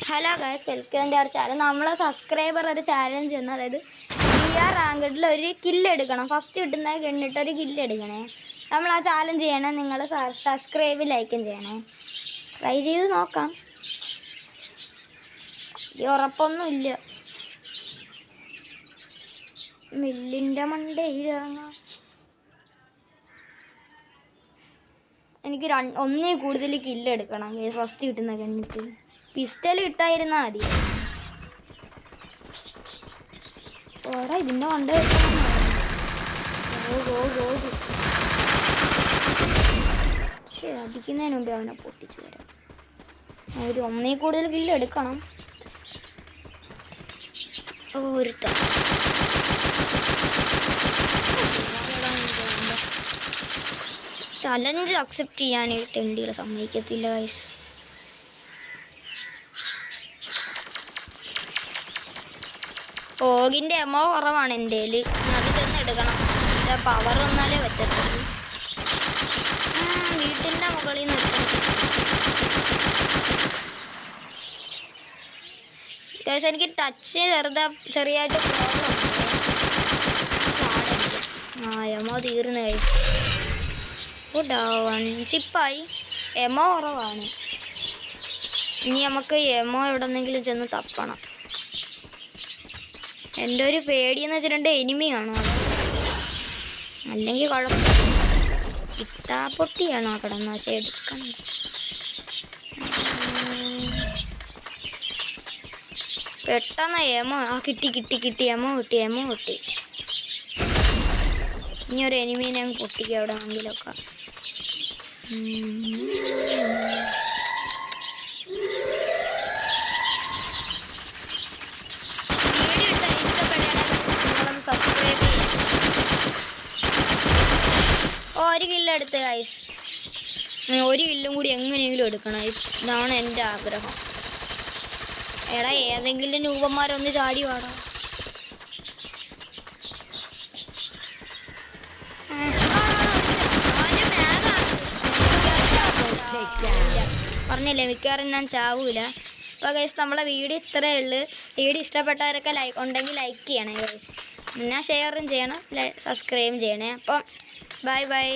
Hello guys, welcome to our channel. നമ്മളെ subscriber ഒരു challenge ചെയ്യുന്നു. അതായത് BR റാങ്കഡിൽ ഒരു കില്ല് എടുക്കണം. ഫസ്റ്റ് കിട്ടുന്ന കണ്ടിട്ട് ഒരു കില്ല് എടുക്കണേ. നമ്മൾ ആ ചാലഞ്ച് ചെയ്യണേ. നിങ്ങൾ സബ്സ്ക്രൈബ് ലൈക്കും ചെയ്യണേ. ട്രൈ ചെയ്ത് നോക്കാം. ഉറപ്പൊന്നുമില്ല. മില്ലിൻ്റെ മണ്ടയിലിറങ്ങാം. എനിക്ക് ഒന്നിൽ കൂടുതൽ കില്ല് എടുക്കണം ഫസ്റ്റ് കിട്ടുന്ന കണ്ടിട്ട്. പിസ്റ്റൽ ഇട്ടായിരുന്നാ മതി. ഓടാ ഇതിൻ്റെ മണ്ട അടിക്കുന്നതിന് മുമ്പേ അവനെ പൊട്ടിച്ചു തരാം. ഒരു ഒന്നിൽ കൂടുതൽ കില്ല് എടുക്കണം. ഒരുത്ത ചലഞ്ച് അക്സെപ്റ്റ് ചെയ്യാനായിട്ട് എൻ്റെ സമ്മതിക്കത്തില്ല ഗൈസ്. ഓഗിൻ്റെ എമോ കുറവാണ് എൻ്റെ കയ്യിൽ. അത് ചെന്ന് എടുക്കണം. പവർ വന്നാലേ പറ്റത്തുള്ളൂ. വീട്ടിൻ്റെ മുകളിൽ നിന്ന് ഗൈസ്, എനിക്ക് ടച്ച് ചെറിയായിട്ട് പ്രോബ്ലം. എമോ തീർന്നു ഗൈസ്. ചിപ്പായി. എമോ കുറവാണ്. ഇനി നമുക്ക് എമോ എവിടെന്നെങ്കിലും ചെന്ന് തപ്പണം. എൻ്റെ ഒരു പേടിയെന്ന് വെച്ചിട്ടുണ്ടെങ്കിൽ എനിമിയാണോ അല്ലെങ്കിൽ കുഴപ്പമില്ല. ഇത്താപ്പൊട്ടിയാണോ കിടന്ന് പക്ഷെ എടുക്കണം. പെട്ടെന്ന് എമോ കിട്ടി എമോ കിട്ടി. ഇനി ഒരു എനിമീനെ അങ്ങ് പൊട്ടിക്കുക എവിടെ ആണെങ്കിലൊക്കെ. ഒരു കില്ല് എടുത്ത് ഗൈസ്. ഒരു കില്ലും കൂടി എങ്ങനെയെങ്കിലും എടുക്കണം. ഇതാണ് എൻ്റെ ആഗ്രഹം. എടാ ഏതെങ്കിലും രൂപന്മാരൊന്ന് ചാടി വാടാ. പറഞ്ഞില്ലേ മിക്കവാറും ഞാൻ ചാവൂല. അപ്പോൾ ഗൈസ് നമ്മളെ വീഡിയോ ഇത്രയേ ഉള്ളൂ. വീഡിയോ ഇഷ്ടപ്പെട്ടവരൊക്കെ ഉണ്ടെങ്കിൽ ലൈക്ക് ചെയ്യണേ ഗൈസ്. പിന്നെ ഷെയറും ചെയ്യണം, സബ്സ്ക്രൈബും ചെയ്യണേ. അപ്പം ബൈ.